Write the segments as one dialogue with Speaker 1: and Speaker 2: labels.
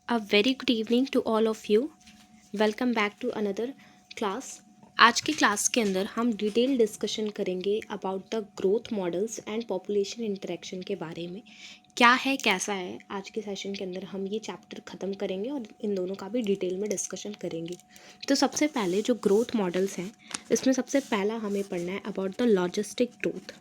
Speaker 1: A very good evening to all of you. Welcome back to another class. आज की class के अंदर हम डिटेल डिस्कशन करेंगे about the growth models and population interaction के बारे में। क्या है कैसा है, आज के सेशन के अंदर हम ये चैप्टर ख़त्म करेंगे और इन दोनों का भी डिटेल में डिस्कशन करेंगे। तो सबसे पहले जो ग्रोथ मॉडल्स हैं, इसमें सबसे पहला हमें पढ़ना है about the logistic growth.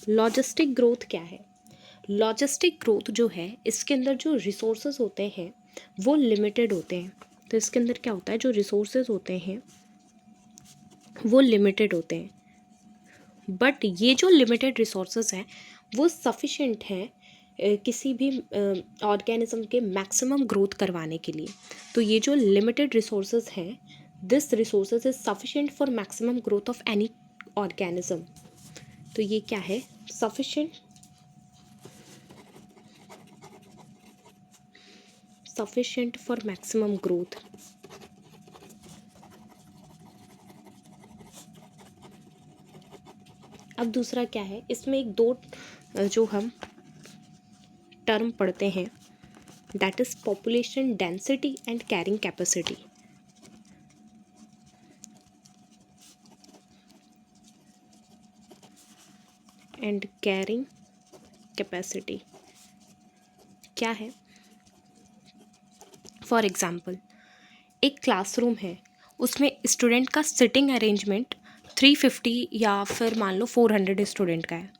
Speaker 1: Logistic growth क्या है? लॉजिस्टिक ग्रोथ जो है, इसके अंदर जो रिसोर्सेज होते हैं वो लिमिटेड होते हैं। तो इसके अंदर क्या होता है, जो रिसोर्सेज होते हैं वो लिमिटेड होते हैं, बट ये जो लिमिटेड रिसोर्सेज हैं वो सफिशेंट हैं किसी भी ऑर्गेनिज्म के मैक्सिमम ग्रोथ करवाने के लिए। तो ये जो लिमिटेड रिसोर्सेज हैं, this resources is sufficient for maximum growth of any organism. तो ये क्या है? sufficient for maximum growth। अब दूसरा क्या है, इसमें एक दो जो हम टर्म पढ़ते हैं, that is population density and carrying capacity. And carrying capacity क्या है? फॉर एग्जाम्पल, एक क्लासरूम है, उसमें स्टूडेंट का सिटिंग अरेंजमेंट 350 या फिर मान लो 400 स्टूडेंट का है।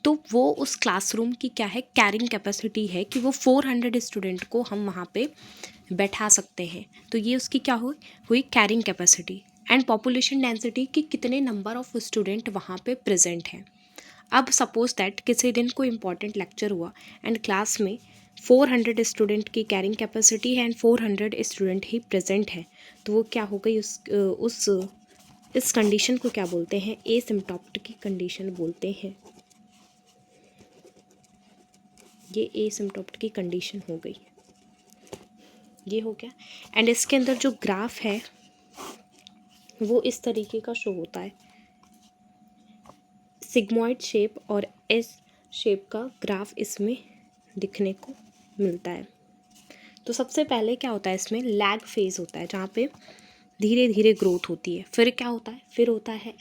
Speaker 1: तो वो उस क्लासरूम की क्या है, कैरिंग कैपेसिटी है कि वो 400 स्टूडेंट को हम वहाँ पे बैठा सकते हैं। तो ये उसकी क्या हुई carrying capacity. And population density कि कितने नंबर ऑफ स्टूडेंट वहाँ पे प्रेजेंट हैं। अब सपोज दैट किसी दिन कोई इंपॉर्टेंट लेक्चर हुआ एंड क्लास में 400 स्टूडेंट की कैरिंग कैपेसिटी है एंड 400 स्टूडेंट ही प्रेजेंट है। तो वो क्या हो गई, इस कंडीशन को क्या बोलते हैं? एसिम्प्टोटिक की कंडीशन बोलते हैं। ये एसिम्प्टोटिक की कंडीशन हो गई, ये हो गया। एंड इसके अंदर जो ग्राफ है वो इस तरीके का शो होता है, सिग्मॉइड शेप और एस शेप का ग्राफ इसमें दिखने को मिलता है। तो सबसे पहले क्या होता है, इसमें लैग फेज होता है जहाँ पे धीरे धीरे ग्रोथ होती है। फिर क्या होता है, फिर होता है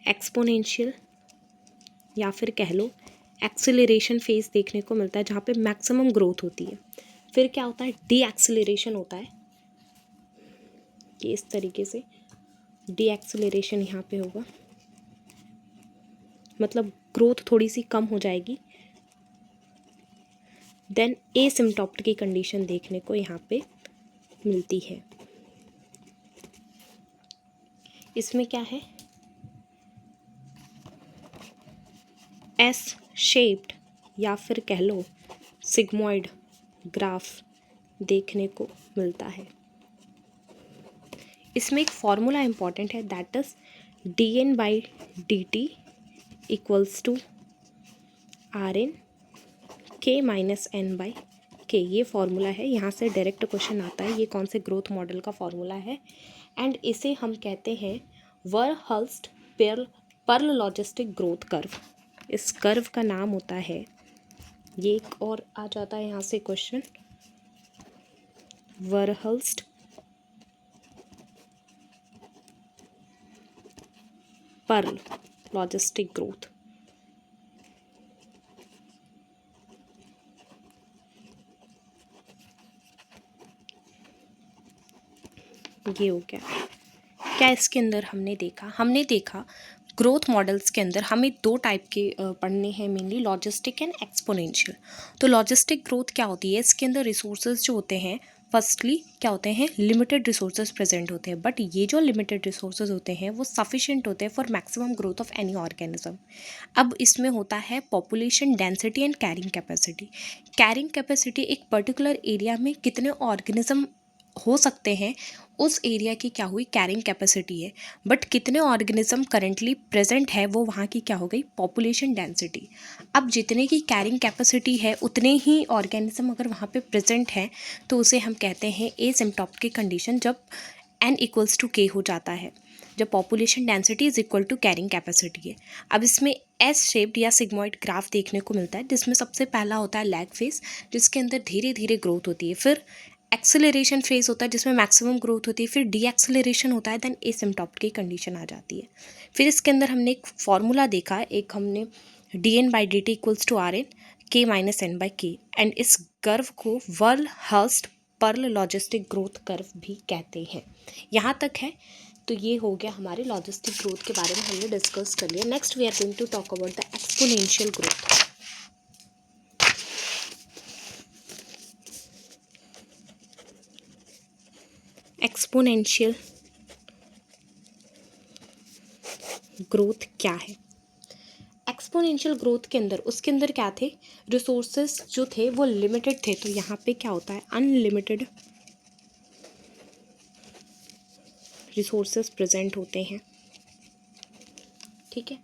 Speaker 1: एक्सपोनेंशियल या फिर कह लो एक्सेलरेशन फेज देखने को मिलता है जहाँ पे मैक्सिमम ग्रोथ होती है। फिर क्या होता है, डी एक्सेलरेशन होता है, कि इस तरीके से डी एक्सेलरेशन यहाँ पे होगा, मतलब ग्रोथ थोड़ी सी कम हो जाएगी। देन एसिम्प्टोटिक की कंडीशन देखने को यहाँ पे मिलती है। इसमें क्या है, एस शेप्ड या फिर कह लो सिग्मॉइड ग्राफ देखने को मिलता है। इसमें एक फॉर्मूला इंपॉर्टेंट है, that is dN/dt equals to RN K-N/K। ये फॉर्मूला है, यहाँ से डायरेक्ट क्वेश्चन आता है, ये कौन से ग्रोथ मॉडल का फॉर्मूला है। एंड इसे हम कहते हैं वर्हल्स्ट पर्ल लॉजिस्टिक ग्रोथ कर्व। इस कर्व का नाम होता है, ये एक और आ जाता है यहाँ से क्वेश्चन, वर्हल्स्ट पर्ल लॉजिस्टिक ग्रोथ। ये हो गया। क्या इसके अंदर हमने देखा ग्रोथ मॉडल्स के अंदर हमें दो टाइप के पढ़ने हैं मेनली, लॉजिस्टिक एंड एक्सपोनेंशियल। तो लॉजिस्टिक ग्रोथ क्या होती है, इसके अंदर रिसोर्सेज जो होते हैं, फर्स्टली क्या होते हैं, लिमिटेड रिसोर्सेज प्रेजेंट होते हैं, बट ये जो लिमिटेड रिसोर्सेज होते हैं वो सफिशिएंट होते हैं for maximum growth of any organism. अब इसमें होता है population density and carrying capacity. Carrying capacity एक पर्टिकुलर एरिया में कितने ऑर्गेनिज्म हो सकते हैं, उस एरिया की क्या हुई, कैरिंग कैपेसिटी है। बट कितने ऑर्गेनिज्म करेंटली प्रेजेंट है, वो वहाँ की क्या हो गई, पॉपुलेशन डेंसिटी। अब जितने की कैरिंग कैपेसिटी है उतने ही ऑर्गेनिज्म अगर वहाँ पे प्रेजेंट हैं, तो उसे हम कहते हैं एसिम्प्टोटिक कंडीशन, जब n = k हो जाता है। जब population density is equal to carrying capacity है। अब इसमें एस शेप्ड या सिग्मॉइड ग्राफ देखने को मिलता है, जिसमें सबसे पहला होता है लैग फेज, जिसके अंदर धीरे धीरे ग्रोथ होती है। फिर एक्सेलरेशन फेज होता है जिसमें मैक्सिमम ग्रोथ होती है। फिर डी एक्सेलरेशन होता है, देन एसिम्प्टोटिक की कंडीशन आ जाती है। फिर इसके अंदर हमने एक फॉर्मूला देखा, एक हमने D N by D T equals to R N K minus N by K, and इस कर्व को Verhulst Pearl logistic growth curve भी कहते हैं। यहाँ तक है। तो ये हो गया हमारे लॉजिस्टिक ग्रोथ के बारे में हमने डिस्कस कर लिया। Next we are going to talk about the exponential growth. Exponential growth क्या है? एक्सपोनेंशियल ग्रोथ के अंदर, उसके अंदर क्या थे, रिसोर्सेज जो थे वो लिमिटेड थे। तो यहाँ पे क्या होता है, अनलिमिटेड रिसोर्सेज प्रेजेंट होते हैं, ठीक है।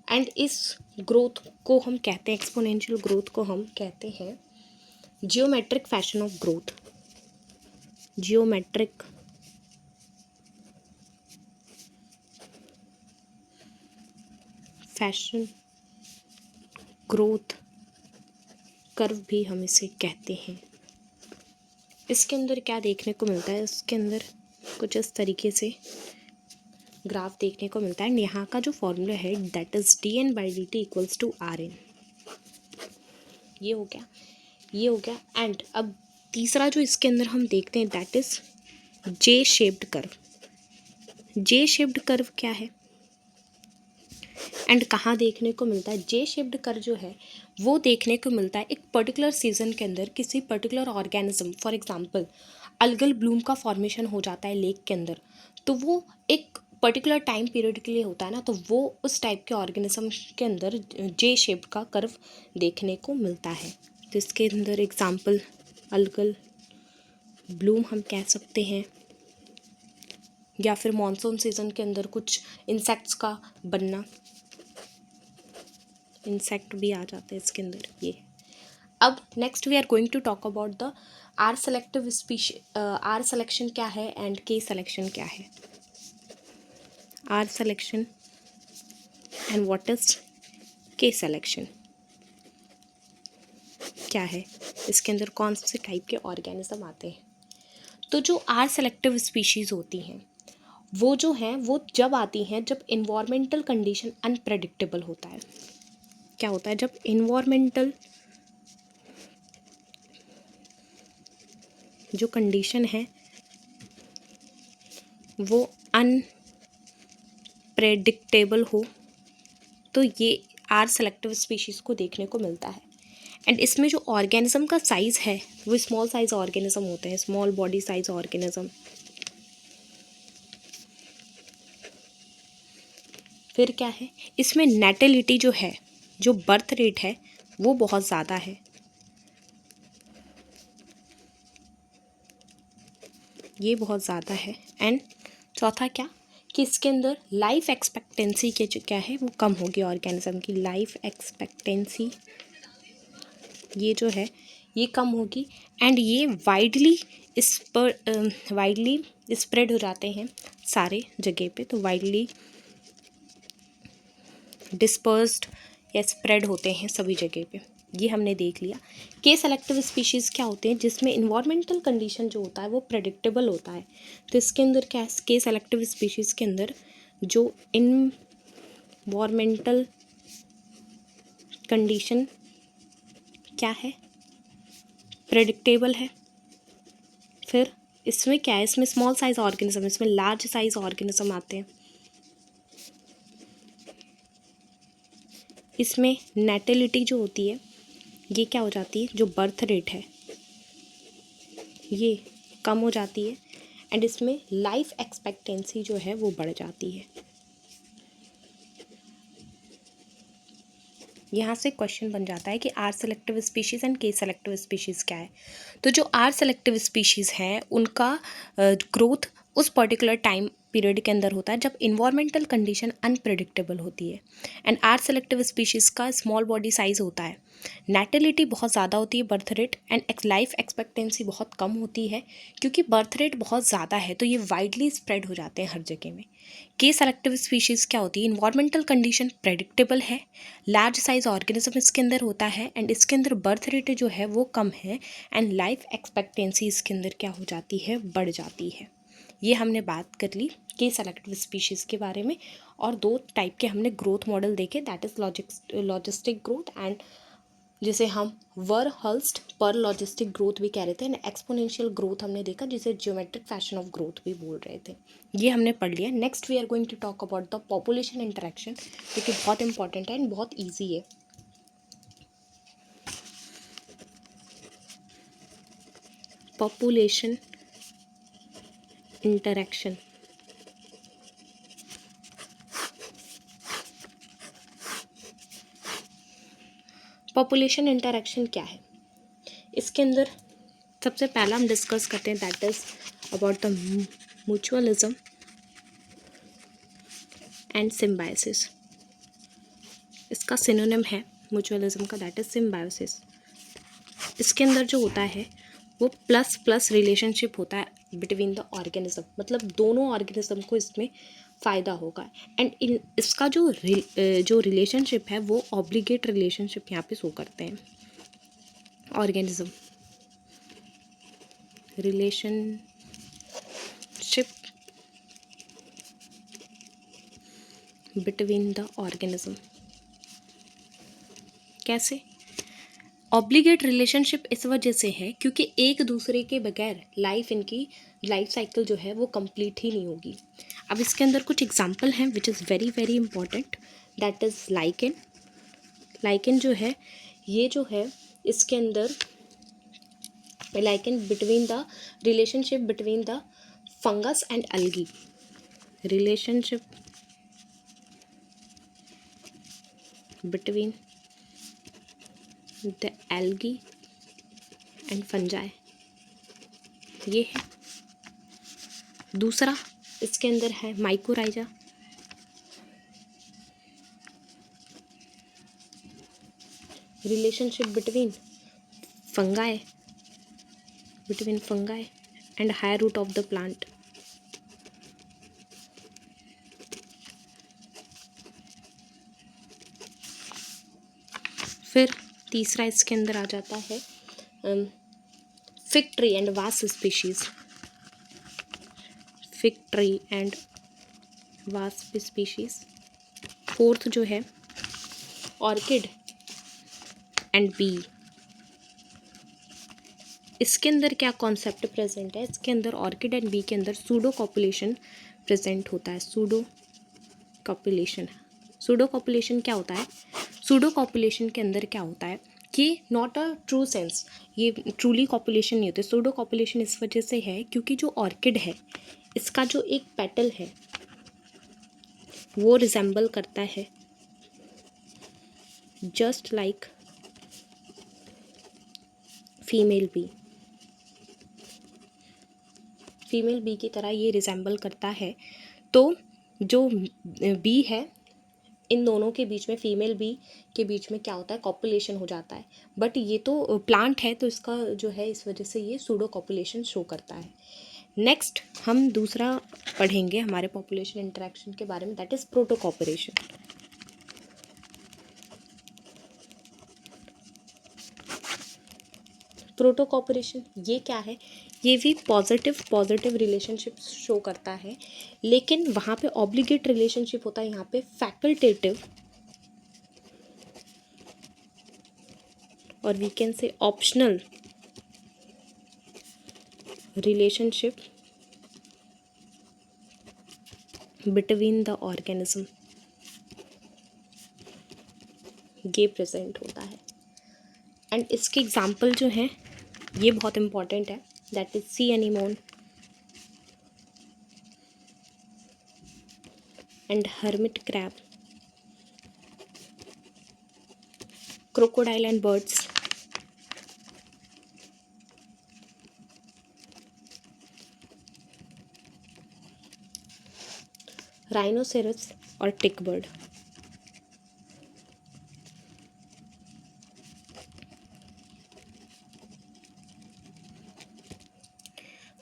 Speaker 1: एंड इस ग्रोथ को हम कहते हैं, एक्सपोनेंशियल ग्रोथ को हम कहते हैं geometric fashion of growth. Geometric fashion growth curve भी हम इसे कहते हैं। इसके अंदर क्या देखने को मिलता है, इसके अंदर कुछ इस तरीके से ग्राफ देखने को मिलता है। एंड यहाँ का जो फॉर्मूला है that is D N by D T equals to R N. ये हो गया, ये हो गया। एंड अब तीसरा जो इसके अंदर हम देखते हैं that is J shaped curve. J shaped curve क्या है एंड कहाँ देखने को मिलता है? जे शेप्ड कर्व जो है वो देखने को मिलता है एक पर्टिकुलर सीजन के अंदर किसी particular organism, for example algal Bloom का फॉर्मेशन हो जाता है लेक के अंदर, तो वो एक पर्टिकुलर टाइम पीरियड के लिए होता है ना, तो वो उस टाइप के ऑर्गेनिज्म के अंदर जे शेप्ड का कर्व देखने को मिलता है। तो इसके अंदर एग्जांपल अल्गल ब्लूम हम कह सकते हैं, या फिर मॉनसून सीजन के अंदर कुछ इंसेक्ट्स का बनना, इंसेक्ट भी आ जाते हैं इसके अंदर। ये अब next we are going to talk about the R selective species. R selection क्या है एंड के सिलेक्शन क्या है? R selection and what is K selection क्या है? इसके अंदर कौन से टाइप के ऑर्गेनिज्म आते हैं? तो जो आर सेलेक्टिव स्पीशीज़ होती हैं वो जो हैं वो जब आती हैं जब इन्वायरमेंटल कंडीशन अनप्रेडिक्टेबल होता है। क्या होता है? जब इन्वायरमेंटल जो कंडीशन है वो अनप्रेडिक्टेबल हो, तो ये आर सेलेक्टिव स्पीशीज़ को देखने को मिलता है। एंड इसमें जो ऑर्गेनिज्म का साइज़ है वो स्मॉल साइज ऑर्गेनिज्म होते हैं, स्मॉल बॉडी साइज ऑर्गेनिज्म। फिर क्या है, इसमें नेटेलिटी जो है, जो बर्थ रेट है वो बहुत ज़्यादा है। ये बहुत ज़्यादा है। एंड चौथा क्या कि इसके अंदर लाइफ एक्सपेक्टेंसी के जो क्या है वो कम होगी ऑर्गेनिज्म की। लाइफ एक्सपेक्टेंसी ये जो है ये कम होगी। एंड ये वाइडली स्प्रेड हो जाते हैं सारे जगह पे, तो वाइडली डिस्पर्स्ड या स्प्रेड होते हैं सभी जगह पे। ये हमने देख लिया। के सेलेक्टिव स्पीशीज़ क्या होते हैं? जिसमें इन्वायरमेंटल कंडीशन जो होता है वो प्रेडिक्टेबल होता है। तो इसके अंदर क्या है, के सेलेक्टिव स्पीशीज़ के अंदर जो इन्वायरमेंटल कंडीशन क्या है, प्रेडिक्टेबल है। फिर इसमें क्या है, इसमें स्मॉल साइज ऑर्गेनिज्म, इसमें लार्ज साइज ऑर्गेनिज्म आते हैं। इसमें नेटेलिटी जो होती है ये क्या हो जाती है, जो बर्थ रेट है ये कम हो जाती है। एंड इसमें लाइफ एक्सपेक्टेंसी जो है वो बढ़ जाती है। यहाँ से क्वेश्चन बन जाता है कि आर सेलेक्टिव स्पीशीज़ एंड के सेलेक्टिव स्पीशीज़ क्या है। तो जो आर सेलेक्टिव स्पीशीज़ हैं उनका ग्रोथ उस पर्टिकुलर टाइम पीरियड के अंदर होता है जब इन्वायरमेंटल कंडीशन अनप्रिडिक्टेबल होती है। एंड आर सेलेक्टिव स्पीशीज़ का स्मॉल बॉडी साइज होता है, नेटिलिटी बहुत ज़्यादा होती है, birth rate and life expectancy बहुत कम होती है। क्योंकि बर्थ रेट बहुत ज़्यादा है तो ये वाइडली स्प्रेड हो जाते हैं हर जगह में। के सेलेक्टिव स्पीशीज़ क्या होती है, इन्वायरमेंटल कंडीशन प्रेडिक्टेबल है, लार्ज साइज ऑर्गेनिज्म इसके अंदर होता है एंड इसके अंदर बर्थ रेट जो है वो कम है एंड लाइफ एक्सपेक्टेंसी इसके अंदर क्या हो जाती है, बढ़ जाती है। ये हमने बात कर ली के सेलेक्टिव स्पीशीज़ के बारे में। और दो टाइप के हमने ग्रोथ मॉडल देखे, that is logistic growth and जिसे हम वरहल्स्ट पर लॉजिस्टिक ग्रोथ भी कह रहे थे, एंड एक्सपोनेंशियल ग्रोथ हमने देखा जिसे जियोमेट्रिक फैशन ऑफ ग्रोथ भी बोल रहे थे। ये हमने पढ़ लिया। Next we are going to talk about the population interaction, जो कि बहुत इंपॉर्टेंट है एंड बहुत ईजी है। पॉपुलेशन इंटरेक्शन, पॉपुलेशन इंटरेक्शन क्या है, इसके अंदर सबसे पहला हम डिस्कस करते हैं that is about the mutualism and symbiosis. इसका सिनोनिम है म्यूचुअलिज्म का, दैट इज सिम्बायोसिस। इसके अंदर जो होता है वो प्लस प्लस रिलेशनशिप होता है बिटवीन द ऑर्गेनिज्म, मतलब दोनों ऑर्गेनिज्म को इसमें फ़ायदा होगा। एंड इसका जो रिलेशनशिप है वो ऑब्लिगेट रिलेशनशिप यहाँ पे शो करते हैं। Organism relationship between the organism, कैसे? ऑब्लिगेट रिलेशनशिप इस वजह से है क्योंकि एक दूसरे के बगैर इनकी लाइफ साइकिल जो है वो कंप्लीट ही नहीं होगी। अब इसके अंदर कुछ एग्जांपल हैं which is very very important, that is lichen. Lichen जो है ये जो है इसके अंदर lichen between the relationship between the fungus and algae, relationship between the algae and fungi, ये है। दूसरा इसके अंदर है mycorrhiza, relationship between fungi and higher root of the plant. फिर तीसरा इसके अंदर आ जाता है fig tree and wasp species, fig tree and wasp species. Fourth जो है ऑर्किड एंड बी। इसके अंदर क्या कॉन्सेप्ट प्रेजेंट है, इसके अंदर ऑर्किड एंड बी के अंदर सूडो कॉपुलेशन प्रेजेंट होता है। सूडो कॉपुलेशन क्या होता है? सूडो कॉपुलेशन के अंदर क्या होता है कि नॉट अ ट्रू सेंस, ये ट्रूली कॉपुलेशन नहीं होते। सूडो कॉपुलेशन इस वजह से है क्योंकि जो ऑर्किड है इसका जो एक पेटल है वो रिजेंबल करता है जस्ट लाइक फीमेल बी की तरह ये रिजेंबल करता है। तो जो बी है इन दोनों के बीच में, फीमेल बी के बीच में क्या होता है, कॉपुलेशन हो जाता है। बट ये तो प्लांट है तो इसका जो है इस वजह से ये सूडो कॉपुलेशन शो करता है। नेक्स्ट हम दूसरा पढ़ेंगे हमारे पॉपुलेशन इंटरेक्शन के बारे में, दैट इज प्रोटोकॉपरेशन। प्रोटोकॉपरेशन ये क्या है? ये भी पॉजिटिव रिलेशनशिप शो करता है, लेकिन वहाँ पे ऑब्लिगेट रिलेशनशिप होता है, यहाँ पे फैकल्टेटिव और we can say optional relationship between the organism, ये प्रेजेंट होता है। एंड इसके एग्जाम्पल जो हैं ये बहुत इंपॉर्टेंट है, that is sea anemone and hermit crab, crocodile and birds, rhinoceros और टिक बर्ड।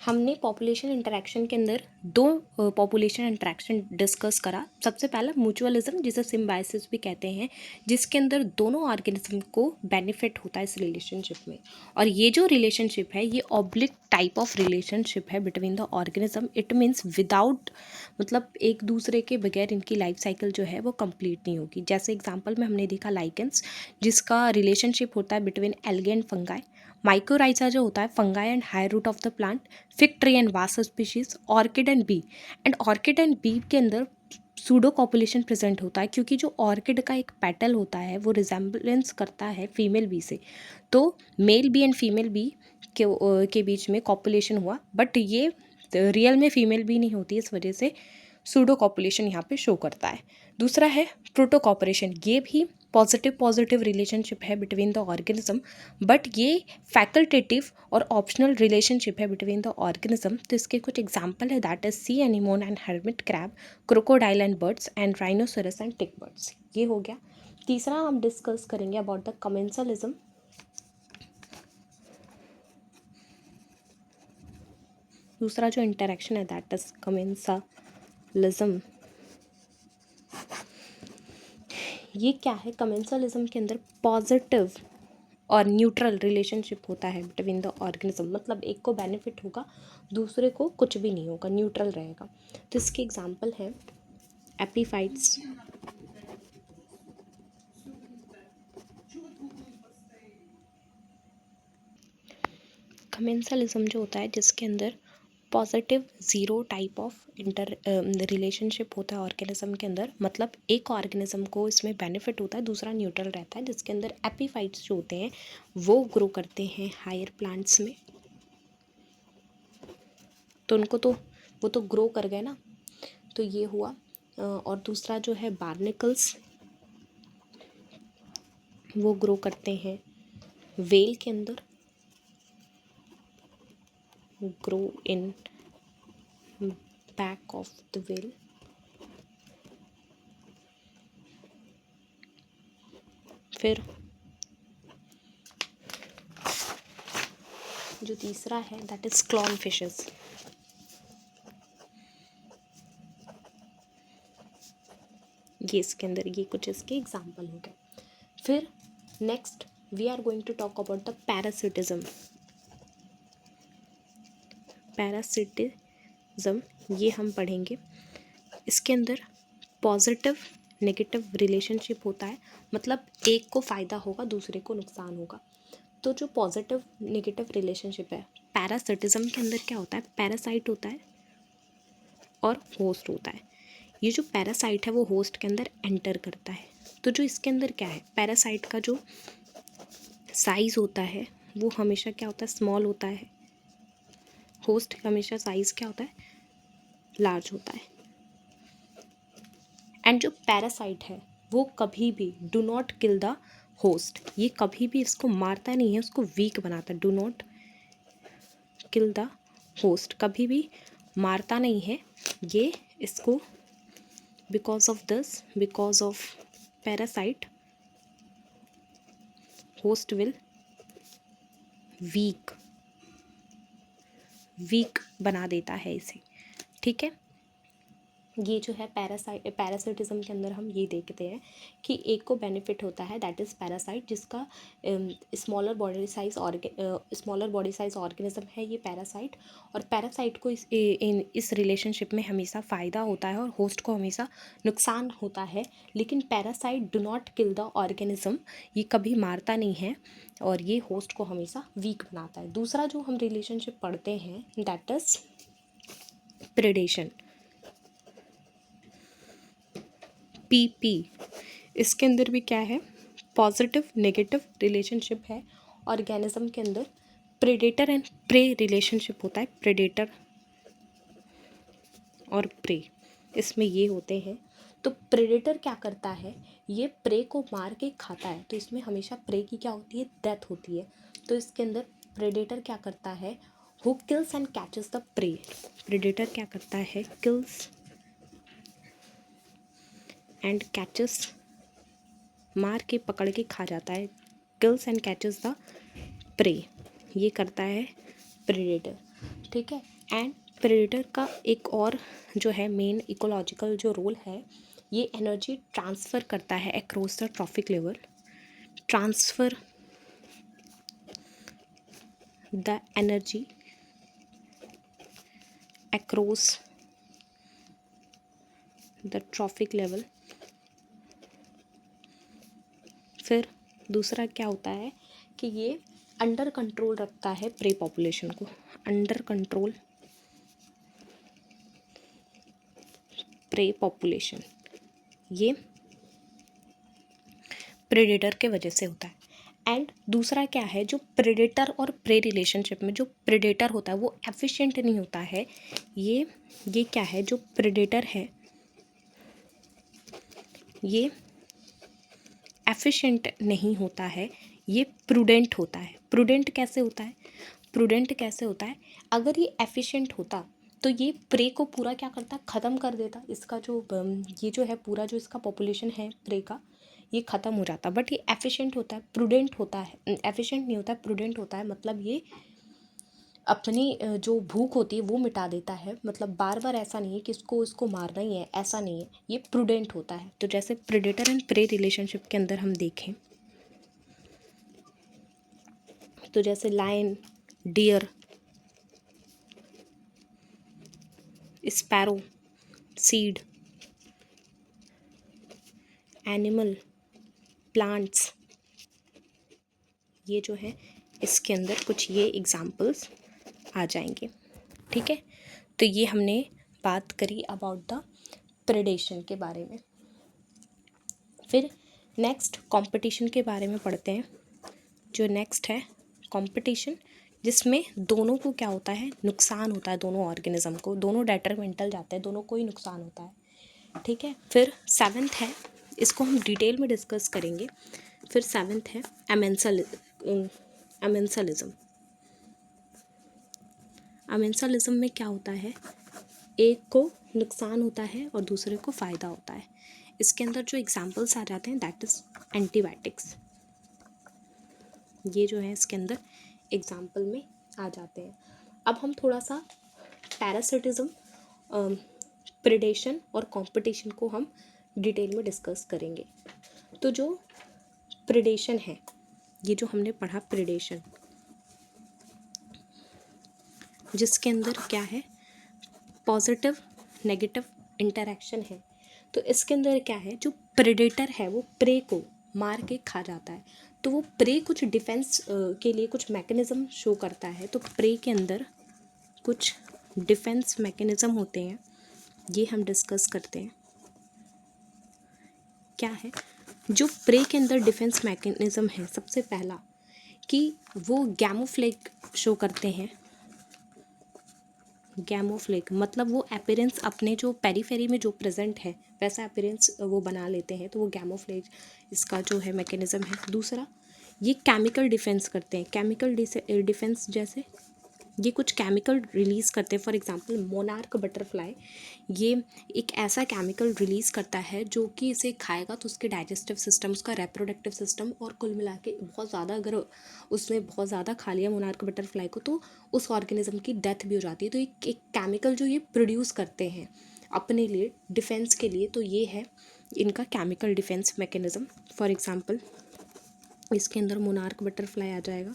Speaker 1: हमने पॉपुलेशन इंटरेक्शन के अंदर दो पॉपुलेशन इंटरेक्शन डिस्कस करा। सबसे पहला म्यूचुअलिज्म, जिसे सिम्बायोसिस भी कहते हैं, जिसके अंदर दोनों ऑर्गेनिज्म को बेनिफिट होता है इस रिलेशनशिप में। और ये जो रिलेशनशिप है ये ऑब्लिक टाइप ऑफ रिलेशनशिप है between the organism. It means without, मतलब एक दूसरे के बगैर इनकी लाइफ साइकिल जो है वो कंप्लीट नहीं होगी। जैसे एग्जाम्पल में हमने देखा लाइकेंस, जिसका रिलेशनशिप होता है between algae and fungi. Mycorrhiza जो होता है fungi and higher root of the plant. Fig tree and wasp species. Orchid and bee. And orchid and bee के अंदर सूडो कॉपुलेशन प्रेजेंट होता है, क्योंकि जो ऑर्किड का एक पेटल होता है वो रिजेम्बलेंस करता है फीमेल बी से। तो male bee and female bee के बीच में कॉपुलेशन हुआ, बट ये रियल में फीमेल बी नहीं होती, इस वजह से सूडो कॉपुलेशन यहाँ पे शो करता है। दूसरा है प्रोटो कॉपरेशन। ये भी पॉजिटिव रिलेशनशिप है बिटवीन द ऑर्गेनिज्म, बट ये फैकल्टेटिव और ऑप्शनल रिलेशनशिप है बिटवीन द ऑर्गेनिज्म। तो इसके कुछ एग्जाम्पल है, that is sea anemone and hermit crab, crocodile and birds, and rhinoceros and tick birds. ये हो गया। तीसरा हम डिस्कस करेंगे अबाउट द कमेंसलिज्म। दूसरा जो इंटरेक्शन है दैट इज कमेंसलिज्म। ये क्या है? कमेंसलिज्म के अंदर पॉजिटिव और न्यूट्रल रिलेशनशिप होता है बिटवीन द ऑर्गेनिज्म। मतलब एक को बेनिफिट होगा, दूसरे को कुछ भी नहीं होगा, न्यूट्रल रहेगा। तो इसके एग्जांपल हैं एपीफाइट्स, कमेंसलिज्म जो होता है जिसके अंदर positive zero type of inter relationship होता है ऑर्गेनिज्म के अंदर। मतलब एक ऑर्गेनिज्म को इसमें बेनिफिट होता है, दूसरा न्यूट्रल रहता है। जिसके अंदर एपीफाइट्स जो होते हैं वो ग्रो करते हैं हायर प्लांट्स में, तो उनको तो वो तो ग्रो कर गए ना, तो ये हुआ। और दूसरा जो है बार्निकल्स, वो ग्रो करते हैं वेल के अंदर, grow in back of the well. फिर जो तीसरा है दैट इज क्लॉन फिशेस। ये इसके अंदर ये कुछ इसके एग्जाम्पल हो गए। फिर next we are going to talk about the parasitism. Parasitism ये हम पढ़ेंगे। इसके अंदर पॉजिटिव नेगेटिव रिलेशनशिप होता है, मतलब एक को फ़ायदा होगा दूसरे को नुकसान होगा। तो जो पॉजिटिव नेगेटिव रिलेशनशिप है पैरासिटिज्म के अंदर क्या होता है? पैरासाइट होता है और होस्ट होता है। ये जो पैरासाइट है वो होस्ट के अंदर एंटर करता है। तो जो इसके अंदर क्या है, पैरासाइट का जो साइज़ होता है वो हमेशा क्या होता है? स्मॉल होता है। होस्ट का हमेशा साइज़ क्या होता है? लार्ज होता है। एंड जो पैरासाइट है वो कभी भी do not kill the host, ये कभी भी इसको मारता नहीं है, उसको वीक बनाता है। Do not kill the host, कभी भी मारता नहीं है ये इसको। Because of parasite host will weak बना देता है इसे। ठीक है, ये जो है पैरासिटिज्म के अंदर हम ये देखते हैं कि एक को बेनिफिट होता है दैट इज़ पैरासाइट, जिसका स्मॉलर बॉडी साइज ऑर्गेनिज्म है ये पैरासाइट। और पैरासाइट को इस रिलेशनशिप में हमेशा फ़ायदा होता है और होस्ट को हमेशा नुकसान होता है। लेकिन parasite do not kill the organism, ये कभी मारता नहीं है और ये होस्ट को हमेशा वीक बनाता है। दूसरा जो हम रिलेशनशिप पढ़ते हैं दैट इज़ प्रेडेशन, पीपी। इसके अंदर भी क्या है? पॉजिटिव नेगेटिव रिलेशनशिप है ऑर्गेनिज्म के अंदर। प्रेडेटर एंड प्रे रिलेशनशिप होता है, प्रेडेटर और प्रे इसमें ये होते हैं। तो प्रेडेटर क्या करता है? ये प्रे को मार के खाता है, तो इसमें हमेशा प्रे की क्या होती है? डेथ होती है। तो इसके अंदर प्रेडेटर क्या करता है? Who kills and catches the prey. Predator क्या करता है? किल्स एंड कैचेस, मार के पकड़ के खा जाता है, kills and catches the prey, ये करता है प्रेडेटर, ठीक है। एंड प्रेडेटर का एक और जो है मेन इकोलॉजिकल जो रोल है, ये एनर्जी ट्रांसफ़र करता है across the trophic level, transfer the energy across the trophic level. फिर दूसरा क्या होता है कि ये अंडर कंट्रोल रखता है प्रे पॉपुलेशन को, अंडर कंट्रोल प्रे पॉपुलेशन, ये प्रेडेटर के वजह से होता है। एंड दूसरा क्या है, जो प्रेडेटर और प्रे रिलेशनशिप में जो प्रेडेटर होता है वो एफिशिएंट नहीं होता है, ये क्या है, जो प्रेडेटर है ये एफिशिएंट नहीं होता है, ये प्रूडेंट होता है। प्रूडेंट कैसे होता है, प्रूडेंट कैसे होता है, अगर ये एफिशिएंट होता तो ये प्रे को पूरा क्या करता, ख़त्म कर देता, इसका जो ये जो है पूरा जो इसका पॉपुलेशन है प्रे का, ये ख़त्म हो जाता। बट ये एफिशिएंट होता है, प्रूडेंट होता है, एफिशिएंट नहीं होता है, प्रूडेंट होता है, मतलब ये अपनी जो भूख होती है वो मिटा देता है, मतलब बार बार ऐसा नहीं है कि इसको मारना ही है, ऐसा नहीं है, ये प्रूडेंट होता है। तो जैसे प्रेडेटर एंड प्रे रिलेशनशिप के अंदर हम देखें तो जैसे lion, deer, sparrow, seed, animal, plants, ये जो है इसके अंदर कुछ ये एग्जाम्पल्स आ जाएंगे, ठीक है। तो ये हमने बात करी अबाउट द प्रेडेशन के बारे में। फिर नेक्स्ट कंपटीशन के बारे में पढ़ते हैं। जो नेक्स्ट है कंपटीशन, जिसमें दोनों को क्या होता है, नुकसान होता है, दोनों ऑर्गेनिज्म को, दोनों डेट्रीमेंटल जाते हैं, दोनों को ही नुकसान होता है, ठीक है। फिर 7th है, इसको हम डिटेल में डिस्कस करेंगे। फिर 7th है अमेंसलिज्म। अमेंसलिज्म में क्या होता है, एक को नुकसान होता है और दूसरे को फ़ायदा होता है। इसके अंदर जो एग्जाम्पल्स आ जाते हैं दैट इज़ एंटीबायोटिक्स, ये जो है इसके अंदर एग्जाम्पल में आ जाते हैं। अब हम थोड़ा सा पैरासिटिज्म, प्रेडेशन और कंपटीशन को हम डिटेल में डिस्कस करेंगे। तो जो प्रेडेशन है, ये जो हमने पढ़ा प्रेडेशन, जिसके अंदर क्या है, पॉजिटिव नेगेटिव इंटरेक्शन है। तो इसके अंदर क्या है, जो प्रेडेटर है वो प्रे को मार के खा जाता है, तो वो प्रे कुछ डिफेंस के लिए कुछ मैकेनिज़्म शो करता है। तो प्रे के अंदर कुछ डिफेंस मैकेनिज़्म होते हैं, ये हम डिस्कस करते हैं। क्या है, जो प्रे के अंदर डिफेंस मैकेनिज़्म है, सबसे पहला कि वो गैमोफ्लेग शो करते हैं। गैमोफ्लेग मतलब वो अपीयरेंस अपने जो पेरीफेरी में जो प्रेजेंट है वैसा अपीयरेंस वो बना लेते हैं, तो वो गैमोफ्लेग इसका जो है मैकेनिज़्म है। दूसरा, ये केमिकल डिफेंस करते हैं, केमिकल डिफेंस जैसे ये कुछ केमिकल रिलीज़ करते हैं। फॉर एग्जांपल मोनार्क बटरफ्लाई, ये एक ऐसा केमिकल रिलीज़ करता है जो कि इसे खाएगा तो उसके डाइजेस्टिव सिस्टम, उसका रिप्रोडक्टिव सिस्टम और कुल मिला के बहुत ज़्यादा, अगर उसने बहुत ज़्यादा खा लिया मोनार्क बटरफ्लाई को तो उस ऑर्गेनिज्म की डेथ भी हो जाती है। तो एक केमिकल जो ये प्रोड्यूस करते हैं अपने लिए डिफेंस के लिए, तो ये है इनका chemical defence mechanism. For example इसके अंदर मोनार्क बटरफ्लाई आ जाएगा।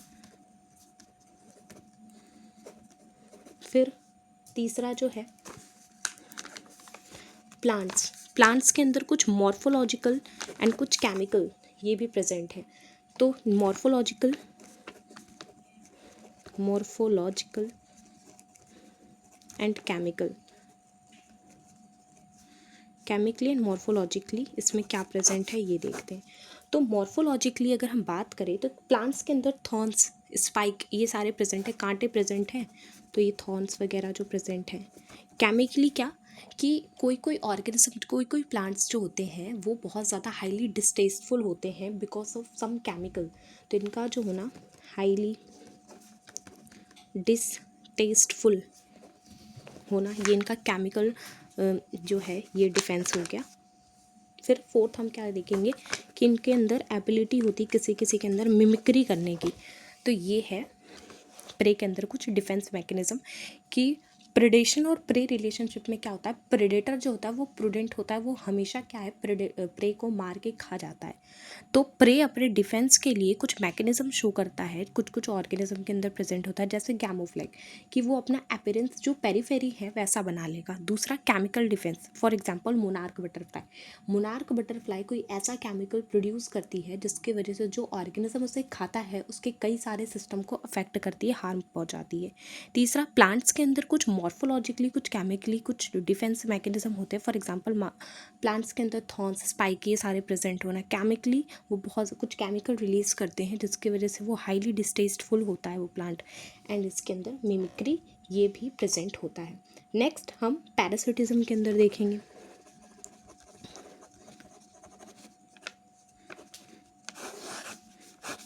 Speaker 1: फिर तीसरा जो है प्लांट्स, प्लांट्स के अंदर कुछ मॉर्फोलॉजिकल एंड कुछ केमिकल ये भी प्रेजेंट है। तो morphological and chemically and morphologically इसमें क्या प्रेजेंट है ये देखते हैं। तो मॉर्फोलॉजिकली अगर हम बात करें तो प्लांट्स के अंदर थॉर्न्स, स्पाइक ये सारे प्रेजेंट है, कांटे प्रेजेंट हैं, तो ये थॉर्न्स वगैरह जो प्रेजेंट हैं। केमिकली क्या कि कोई ऑर्गेनिज्म, कोई प्लांट्स जो होते हैं वो बहुत ज़्यादा हाईली डिस्टेस्टफुल होते हैं बिकॉज ऑफ सम केमिकल, तो इनका जो होना हाईली डिसटेस्टफुल होना, ये इनका केमिकल जो है ये डिफेंस हो गया। फिर फोर्थ हम क्या देखेंगे कि इनके अंदर एबिलिटी होती किसी किसी के अंदर मिमिक्री करने की। तो ये है प्रे के अंदर कुछ डिफेंस मैकेनिज्म कि प्रेडेशन और प्रे रिलेशनशिप में क्या होता है, प्रेडेटर जो होता है वो प्रूडेंट होता है, वो हमेशा क्या है प्रे को मार के खा जाता है। तो प्रे अपने डिफेंस के लिए कुछ मैकेनिज्म शो करता है, कुछ कुछ ऑर्गेनिज्म के अंदर प्रेजेंट होता है, जैसे कैमोफ्लेज कि वो अपना अपीयरेंस जो पेरीफेरी है वैसा बना लेगा। दूसरा chemical defence, for example monarch butterfly. Monarch butterfly कोई ऐसा केमिकल प्रोड्यूस करती है जिसकी वजह से जो ऑर्गेनिज्म उसे खाता है उसके कई सारे सिस्टम को अफेक्ट करती है, हार्म पहुंचाती है। तीसरा, प्लांट्स के अंदर कुछ मॉर्फोलॉजिकली कुछ केमिकली कुछ डिफेंस मैकेनिज्म होते हैं। फॉर एग्जांपल प्लांट्स के अंदर थॉर्न्स, स्पाइक, ये सारे प्रेजेंट होना। केमिकली वो बहुत कुछ केमिकल रिलीज करते हैं जिसकी वजह से वो हाईली डिस्टेस्टफुल होता है वो प्लांट, एंड इसके अंदर मिमिक्री ये भी प्रेजेंट होता है। नेक्स्ट हम पैरासिटिज्म के अंदर देखेंगे।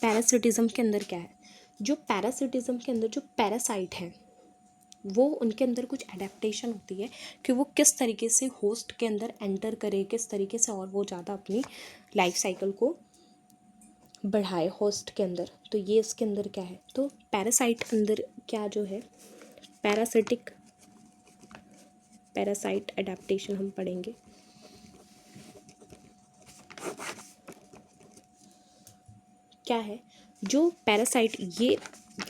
Speaker 1: पैरासिटिज्म के अंदर क्या है, जो पैरासिटिज्म के अंदर जो पैरासाइट हैं वो उनके अंदर कुछ एडेप्टेशन होती है कि वो किस तरीके से होस्ट के अंदर एंटर करे, किस तरीके से और वो ज़्यादा अपनी लाइफ साइकिल को बढ़ाए होस्ट के अंदर। तो ये इसके अंदर क्या है, तो पैरासाइट के अंदर क्या जो है पैरासाइट एडेप्टेशन हम पढ़ेंगे। क्या है जो पैरासाइट, ये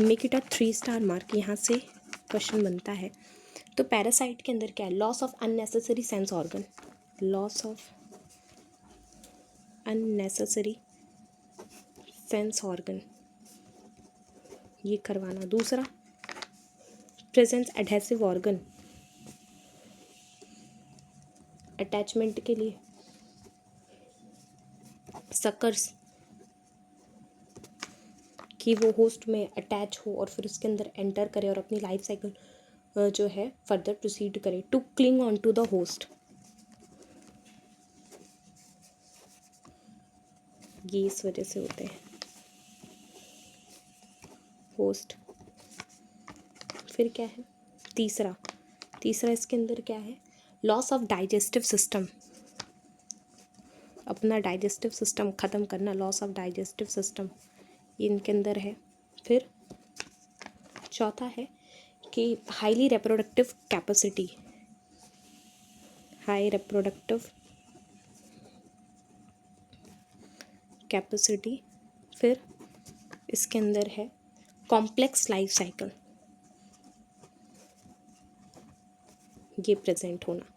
Speaker 1: make it a 3 star mark, यहाँ से क्वेश्चन बनता है। तो पैरासाइट के अंदर क्या है, loss of unnecessary sense organ, loss of unnecessary sense organ ये करवाना। दूसरा, प्रेजेंस एडहेसिव ऑर्गन, अटैचमेंट के लिए। सकर्स, कि वो होस्ट में अटैच हो और फिर उसके अंदर एंटर करे और अपनी लाइफ साइकिल जो है फर्दर प्रोसीड करे। To cling on to the host, ये इस वजह से होते हैं होस्ट। फिर क्या है, तीसरा इसके अंदर क्या है, लॉस ऑफ डाइजेस्टिव सिस्टम, अपना डाइजेस्टिव सिस्टम ख़त्म करना, लॉस ऑफ डाइजेस्टिव सिस्टम ये इनके अंदर है। फिर चौथा है कि highly reproductive capacity, high reproductive capacity. फिर इसके अंदर है कॉम्प्लेक्स लाइफ साइकिल, ये प्रेजेंट होना।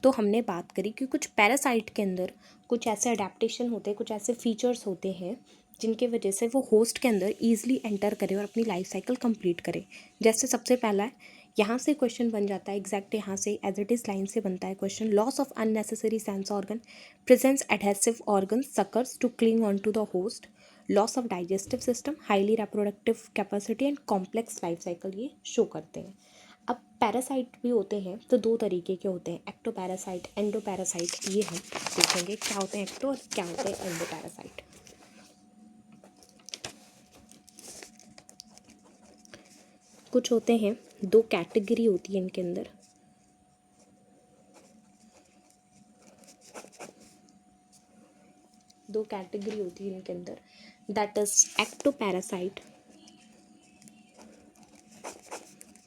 Speaker 1: तो हमने बात करी कि कुछ पैरासाइट के अंदर कुछ ऐसे अडेप्टेशन होते हैं, कुछ ऐसे फीचर्स होते हैं जिनके वजह से वो होस्ट के अंदर ईजिली एंटर करे और अपनी लाइफ साइकिल कंप्लीट करे। जैसे सबसे पहला है, यहाँ से क्वेश्चन बन जाता है एग्जैक्ट, यहाँ से एज इट इज़ लाइन से बनता है question, loss of unnecessary sense organ, presence adhesive organ suckers to cling on to the host, loss of digestive system, highly reproductive capacity and complex life cycle ये show करते हैं। अब parasite भी होते हैं तो दो तरीके के होते हैं, एक्टो पैरासाइट, एंडो पैरासाइट, ये हम देखेंगे क्या होते हैं एक्टो और क्या होते हैं एंडो पैरासाइट। कुछ होते हैं, दो कैटेगरी होती है इनके अंदर, दो कैटेगरी होती है इनके अंदर, दैट इज एक्टो पैरासाइट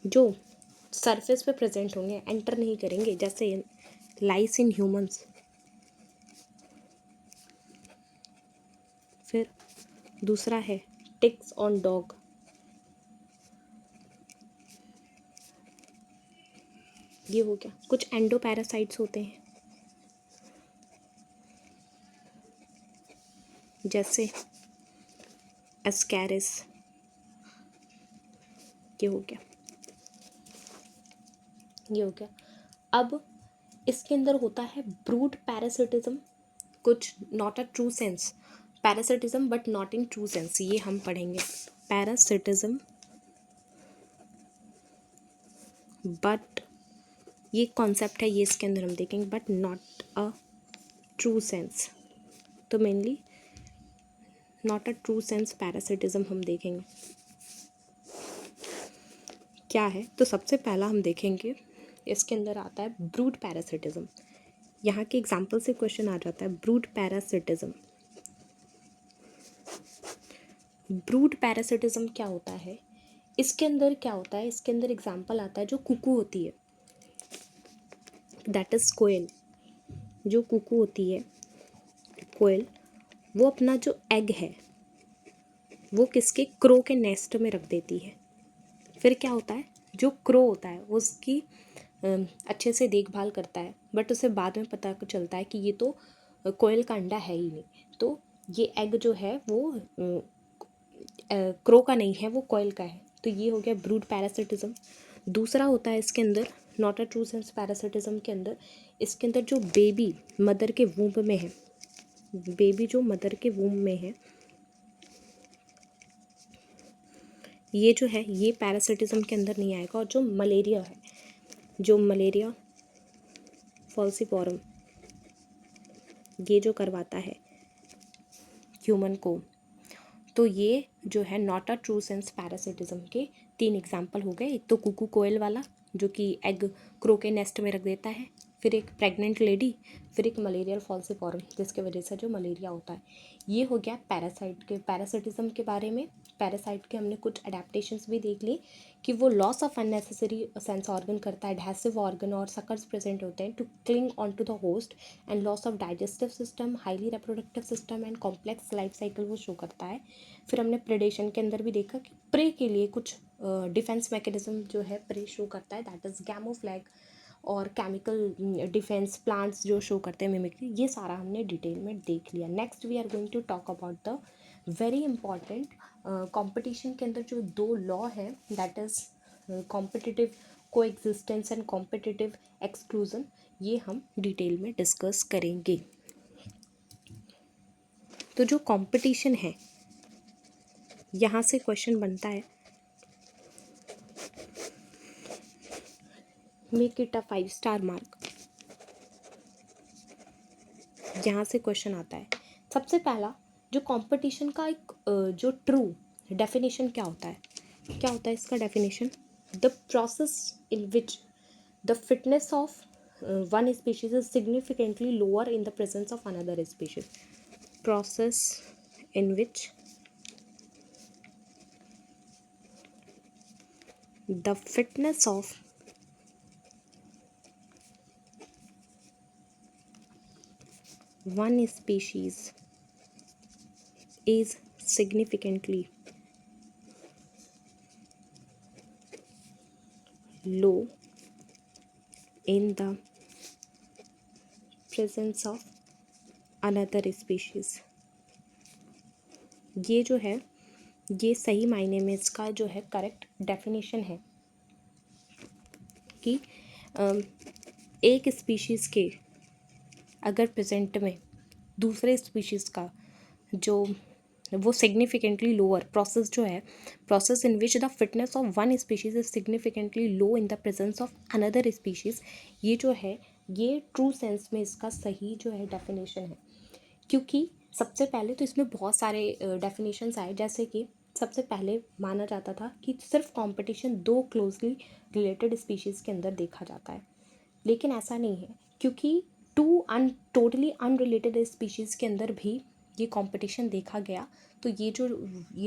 Speaker 1: जो सरफेस पे प्रेजेंट होंगे, एंटर नहीं करेंगे, जैसे लाइस इन ह्यूमंस। फिर दूसरा है टिक्स ऑन डॉग, ये हो गया। कुछ एंडो पैरासाइट्स होते हैं जैसे एस्कैरिस, ये हो गया, ये हो गया। अब इसके अंदर होता है ब्रूड पैरासिटिज्म, कुछ not a true sense parasitism but not in true sense, ये हम पढ़ेंगे। पैरासिटिज्म बट, ये कॉन्सेप्ट है, ये इसके अंदर हम देखेंगे, but not a true sense. तो mainly not a true sense parasitism हम देखेंगे क्या है। तो सबसे पहला हम देखेंगे इसके अंदर आता है ब्रूड पैरासिटिज्म। यहाँ के एग्जाम्पल से क्वेश्चन आ जाता है ब्रूड पैरासिटिज्म। ब्रूड पैरासिटिज्म क्या होता है, इसके अंदर क्या होता है, इसके अंदर एग्जाम्पल आता है जो कुकू होती है, दैट इज कोयल। जो कुकू होती है कोयल, वो अपना जो एग है वो किसके, क्रो के नेस्ट में रख देती है। फिर क्या होता है, जो क्रो होता है वो उसकी अच्छे से देखभाल करता है, बट उसे बाद में पता चलता है कि ये तो कोयल का अंडा है ही नहीं, तो ये एग जो है वो क्रो का नहीं है, वो कोयल का है। तो ये हो गया ब्रूड पैरासिटिज्म। दूसरा होता है इसके अंदर not a true sense parasitism के अंदर, इसके अंदर जो बेबी मदर के वूम्ब में है, बेबी जो मदर के वूम्ब में है, ये जो है ये पैरासिटिज्म के अंदर नहीं आएगा। और जो मलेरिया है, जो मलेरिया फॉल्सीपोरम ये जो करवाता है ह्यूमन को, तो ये जो है not a true sense parasitism के 3 एग्जाम्पल हो गए। एक तो कुकू कोयल वाला जो कि एग क्रो के नेस्ट में रख देता है, फिर एक प्रेग्नेंट लेडी, फिर एक मलेरियल फॉल्सीपोरम जिसके वजह से जो मलेरिया होता है। ये हो गया पैरासाइट के, पैरासिटिज्म के बारे में। पैरासाइट के हमने कुछ अडेप्टेशंस भी देख ली कि वो loss of unnecessary sense organ करता है, एडहेसिव ऑर्गन और सकर्स प्रेजेंट होते हैं to cling on to the host, and loss of digestive system, highly reproductive system and complex life cycle वो शो करता है। फिर हमने प्रेडेशन के अंदर भी देखा कि प्रे के लिए कुछ डिफेंस मैकेनिज्म जो है प्रे शो करता है, दैट इज़ कैमोफ्लैग, और केमिकल डिफेंस प्लांट्स जो शो करते हैं मिमिक्री। ये सारा हमने डिटेल में देख लिया। Next we are going to talk about the very important competition के अंदर जो 2 लॉ है, that is competitive coexistence and competitive exclusion. ये हम डिटेल में डिस्कस करेंगे। तो जो कंपटीशन है, यहाँ से क्वेश्चन बनता है, make it a 5 star mark. यहाँ से क्वेश्चन आता है। सबसे पहला जो कंपटीशन का एक जो ट्रू डेफिनेशन क्या होता है, क्या होता है इसका definition, the process in which the fitness of one species is significantly lower in the presence of another species. Process in which the fitness of one species is significantly low in the presence of another species। ये जो है ये सही मायने में इसका जो है करेक्ट डेफिनेशन है कि एक स्पीशीज़ के अगर प्रेजेंट में दूसरे स्पीशीज़ का जो वो सिग्निफिकेंटली लोअर प्रोसेस जो है, process in which the fitness of one species is significantly low in the presence of another species, ये जो है ये ट्रू सेंस में इसका सही जो है डेफिनेशन है। क्योंकि सबसे पहले तो इसमें बहुत सारे डेफिनेशंस आए, जैसे कि सबसे पहले माना जाता था कि सिर्फ कंपटीशन 2 क्लोजली रिलेटेड स्पीशीज़ के अंदर देखा जाता है, लेकिन ऐसा नहीं है, क्योंकि टोटली अनरिलेटेड स्पीशीज़ के अंदर भी ये कंपटीशन देखा गया। तो ये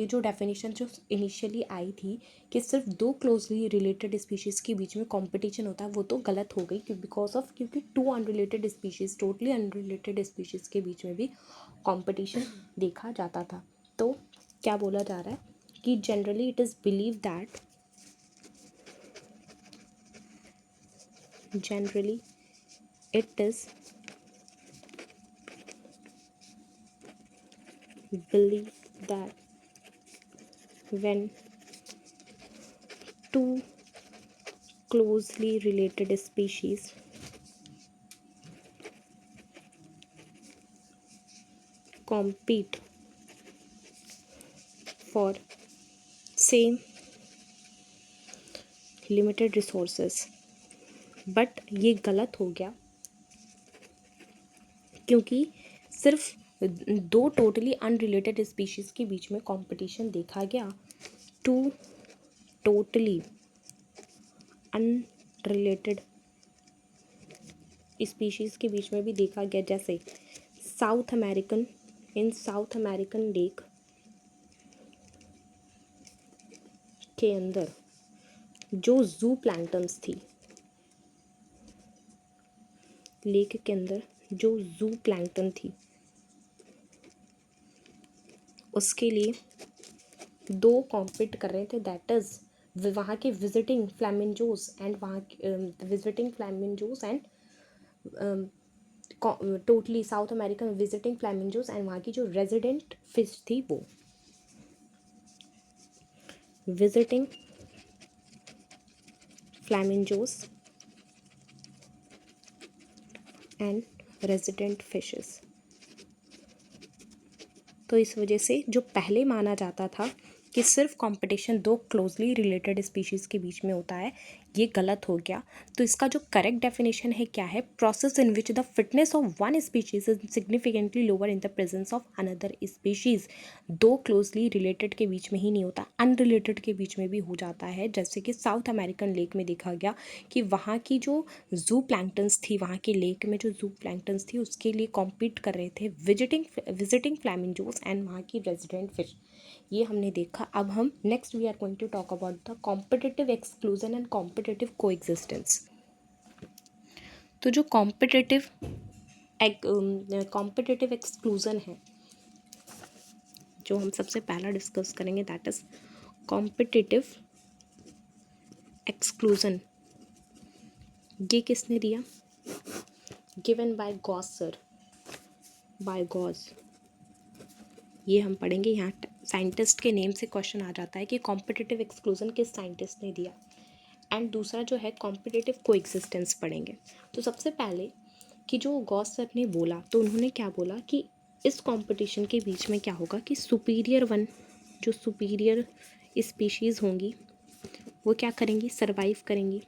Speaker 1: जो डेफिनेशन जो इनिशियली आई थी कि सिर्फ 2 क्लोजली रिलेटेड स्पीशीज़ के बीच में कंपटीशन होता है, वो तो गलत हो गई क्योंकि 2 unrelated species, totally unrelated species के बीच में भी कंपटीशन देखा जाता था। तो क्या बोला जा रहा है कि generally it is believe that generally it is believed that when 2 closely related species compete for same limited resources, but ये गलत हो गया क्योंकि सिर्फ 2 टोटली अनरिलेटेड स्पीशीज़ के बीच में कंपटीशन देखा गया। 2 टोटली अनरिलेटेड स्पीशीज़ के बीच में भी देखा गया, जैसे साउथ अमेरिकन लेक के अंदर जो जू प्लैंक्टन्स थी, लेक के अंदर जो जू प्लैंक्टन थी, उसके लिए दो कॉम्पीट कर रहे थे, दैट इज़ वहाँ के visiting flamingos and totally South American visiting flamingos and वहाँ की जो रेजिडेंट फिश थी वो visiting flamingos and resident fishes. तो इस वजह से जो पहले माना जाता था कि सिर्फ कंपटीशन दो क्लोजली रिलेटेड स्पीशीज़ के बीच में होता है, ये गलत हो गया। तो इसका जो करेक्ट डेफिनेशन है क्या है, process in which the fitness of one species is significantly lower in the presence of another species. दो क्लोजली रिलेटेड के बीच में ही नहीं होता, अनरिलेटेड के बीच में भी हो जाता है। जैसे कि साउथ अमेरिकन लेक में देखा गया कि वहाँ की जो जू प्लैंक्टन्स थी, वहाँ के लेक में जो जू प्लैंक्टन्स थी उसके लिए कॉम्पीट कर रहे थे विजिटिंग फ्लैमिंगोज एंड वहाँ की रेजिडेंट फिश। ये हमने देखा। अब हम next we are going to talk about the competitive exclusion and competitive coexistence. तो जो कॉम्पिटिटिव एक्सक्लूजन है, जो हम सबसे पहला डिस्कस करेंगे, दैट इज कॉम्पिटिटिव एक्सक्लूजन। ये किसने दिया? Given by Gause sir, by Gause. ये हम पढ़ेंगे। यहाँ साइंटिस्ट के नेम से क्वेश्चन आ जाता है कि कॉम्पिटिटिव एक्सक्लूजन किस साइंटिस्ट ने दिया। एंड दूसरा जो है कॉम्पिटिटिव कोएग्जिस्टेंस पढ़ेंगे। तो सबसे पहले कि जो गॉस सर ने बोला, तो उन्होंने क्या बोला कि इस कंपटीशन के बीच में क्या होगा कि सुपीरियर वन, जो सुपीरियर स्पीशीज़ होंगी वो क्या करेंगी, सर्वाइव करेंगी।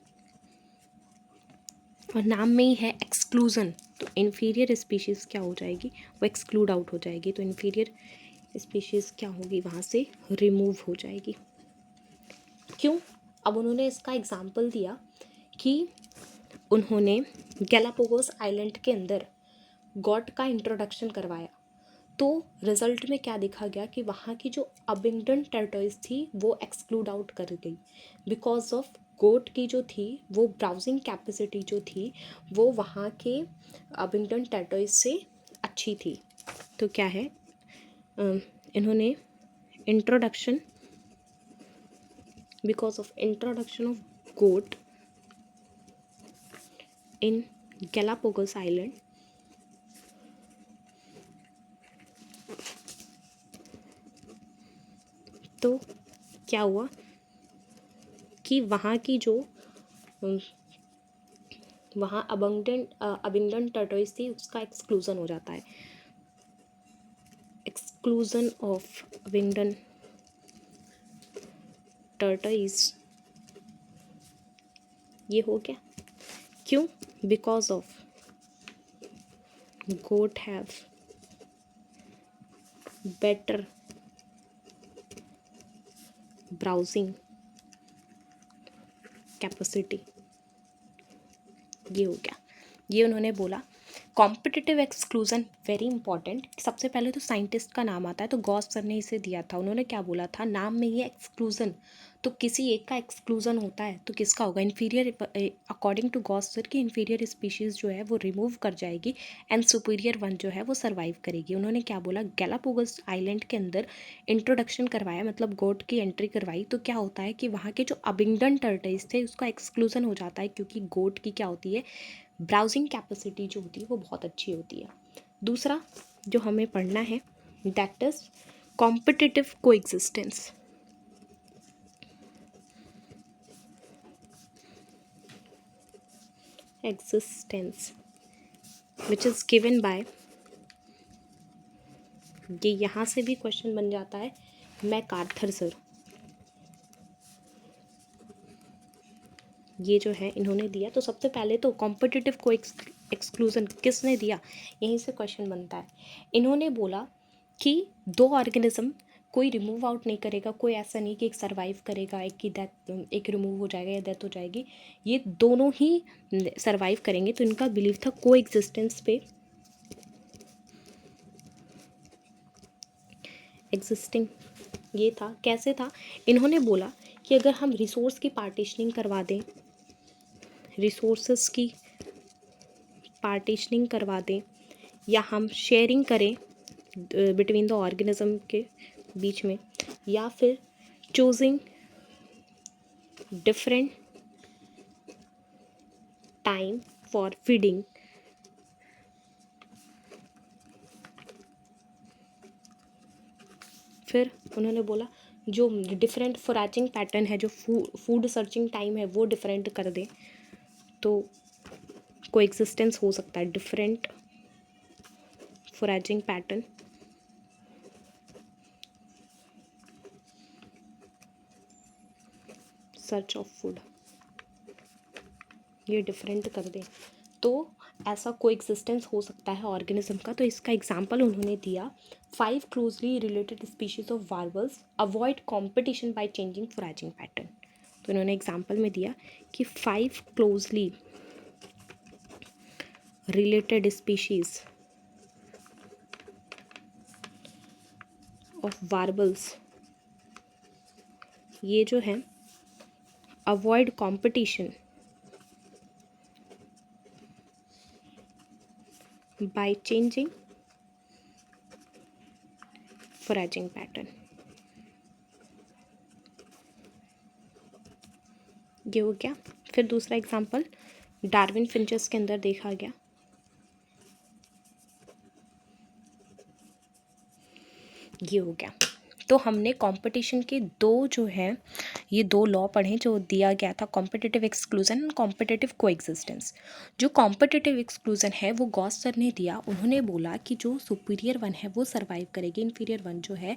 Speaker 1: और नाम में ही है एक्सक्लूजन, तो इन्फीरियर स्पीशीज़ क्या हो जाएगी, वो एक्सक्लूड आउट हो जाएगी। तो इन्फीरियर स्पीशीज़ क्या होगी, वहाँ से रिमूव हो जाएगी। क्यों? अब उन्होंने इसका एग्जाम्पल दिया कि उन्होंने गैलापागोस आइलैंड के अंदर गॉड का इंट्रोडक्शन करवाया, तो रिजल्ट में क्या देखा गया कि वहाँ की जो अबिंगडन टर्टोइज थी वो एक्सक्लूड आउट कर गई, बिकॉज ऑफ गोट की जो थी वो ब्राउजिंग कैपेसिटी जो थी वो वहाँ के अबिंगडन टर्टोइज से अच्छी थी। तो क्या है, इन्होंने introduction, because of introduction of goat in Galapagos island, तो क्या हुआ कि वहाँ की जो वहाँ अबिंगडन टर्टोइज थी उसका एक्सक्लूजन हो जाता है। एक्सक्लूजन ऑफ अबिंगडन टर्टोइज, ये हो गया। क्यों? Because of got have better browsing capacity, ये हो गया। ये उन्होंने बोला। Competitive exclusion very important. सबसे पहले तो साइंटिस्ट का नाम आता है, तो गॉस सर ने इसे दिया था। उन्होंने क्या बोला था, नाम में ये एक्सक्लूजन, तो किसी एक का एक्सक्लूजन होता है तो किसका होगा, inferior. According to Gause sir की इन्फीरियर स्पीशीज़ जो है वो रिमूव कर जाएगी एंड सुपीरियर वन जो है वो सर्वाइव करेगी। उन्होंने क्या बोला, गैलापागोस आइलैंड के अंदर इंट्रोडक्शन करवाया, मतलब गोट की एंट्री करवाई, तो क्या होता है कि वहाँ के जो अबिंगडन टर्टल्स थे उसका एक्सक्लूजन हो जाता है, क्योंकि गोट की क्या होती है, ब्राउजिंग कैपेसिटी जो होती है वो बहुत अच्छी होती है। दूसरा जो हमें पढ़ना है that is competitive coexistence. Existence which is given by, ये यहाँ से भी क्वेश्चन बन जाता है, मैकार्थर सर। ये जो है इन्होंने दिया। तो सबसे पहले तो कॉम्पिटिटिव को एक्सक्लूजन किसने दिया, यहीं से क्वेश्चन बनता है। इन्होंने बोला कि दो ऑर्गेनिज्म कोई रिमूव आउट नहीं करेगा, कोई ऐसा नहीं कि एक सर्वाइव करेगा, एक की डेथ, एक रिमूव हो जाएगा या डेथ हो जाएगी, ये दोनों ही सर्वाइव करेंगे। तो इनका बिलीव था को एग्जिस्टेंस पे, एग्जिस्टिंग ये था। कैसे था, इन्होंने बोला कि अगर हम रिसोर्स की पार्टीशनिंग करवा दें, रिसोर्सेस की पार्टीशनिंग करवा दें, या हम शेयरिंग करें बिटवीन द ऑर्गेनिज्म के बीच में, या फिर choosing different time for feeding, फिर उन्होंने बोला जो डिफरेंट फोराजिंग पैटर्न है, जो फूड सर्चिंग टाइम है वो डिफरेंट कर दें, तो को एग्जिस्टेंस हो सकता है। Different foraging pattern, search of food, ये डिफरेंट कर दें तो ऐसा कोई एग्जिस्टेंस हो सकता है ऑर्गेनिज्म का। तो इसका एग्जांपल उन्होंने दिया, 5 closely related species of warblers avoid competition by changing foraging pattern. तो इन्होंने एग्जांपल में दिया कि 5 closely related species of warblers, ये जो है avoid competition by changing foraging pattern. ये हो गया। फिर दूसरा एग्जांपल डार्विन फिंचेस के अंदर देखा गया, ये हो गया। तो हमने कंपटीशन के दो जो है ये दो लॉ पढ़े, जो दिया गया था competitive exclusion and competitive coexistence. जो कॉम्पिटिटिव एक्सक्लूजन है वो गॉस सर ने दिया। उन्होंने बोला कि जो सुपीरियर वन है वो सर्वाइव करेगी, इन्फीरियर वन जो है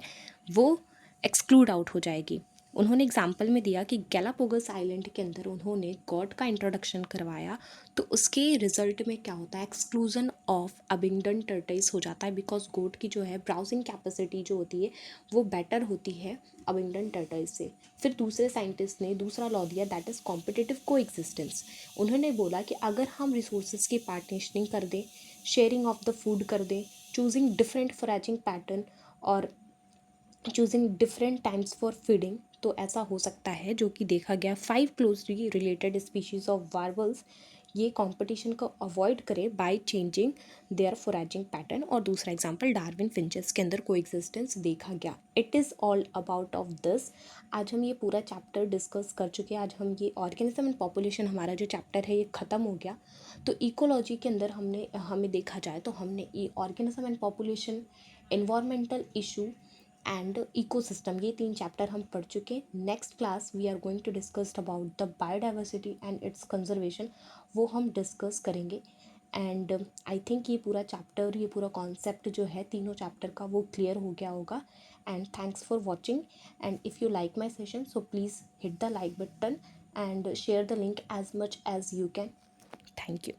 Speaker 1: वो एक्सक्लूड आउट हो जाएगी। उन्होंने एग्जाम्पल में दिया कि गैलापागोस आइलैंड के अंदर उन्होंने गॉड का इंट्रोडक्शन करवाया, तो उसके रिजल्ट में क्या होता है, एक्सक्लूजन ऑफ अबिंडेंट टर्टल्स हो जाता है, बिकॉज गोट की जो है ब्राउजिंग कैपेसिटी जो होती है वो बेटर होती है अबिंडेंट टर्टल्स से। फिर दूसरे साइंटिस्ट ने दूसरा लॉ दिया, दैट इज़ कॉम्पिटिटिव कोएग्जिस्टेंस। उन्होंने बोला कि अगर हम रिसोर्सेज की पार्टीशनिंग कर दें, शेयरिंग ऑफ द फूड कर दें, चूजिंग डिफरेंट फोराजिंग पैटर्न और choosing different times for feeding, तो ऐसा हो सकता है। जो कि देखा गया 5 closely related species of warblers ये कंपटीशन को अवॉइड करें बाय चेंजिंग देयर फोराजिंग पैटर्न। और दूसरा एग्जांपल डार्विन फिंचेस के अंदर कोएग्जिस्टेंस देखा गया। It is all about of this. आज हम ये पूरा चैप्टर डिस्कस कर चुके हैं। आज हम ये ऑर्गेनिज्म एंड पॉपुलेशन हमारा जो चैप्टर है ये ख़त्म हो गया। तो इकोलॉजी के अंदर हमें देखा जाए तो हमने ये organism and population, environmental issue and ecosystem, ये 3 चैप्टर हम पढ़ चुके हैं। Next class we are going to discuss about the biodiversity and its conservation, वो हम डिस्कस करेंगे। एंड आई थिंक ये पूरा चैप्टर, ये पूरा कॉन्सेप्ट जो है तीनों चैप्टर का वो क्लियर हो गया होगा। And thanks for watching, and if you like my session so please hit the like button and share the link as much as you can. Thank you.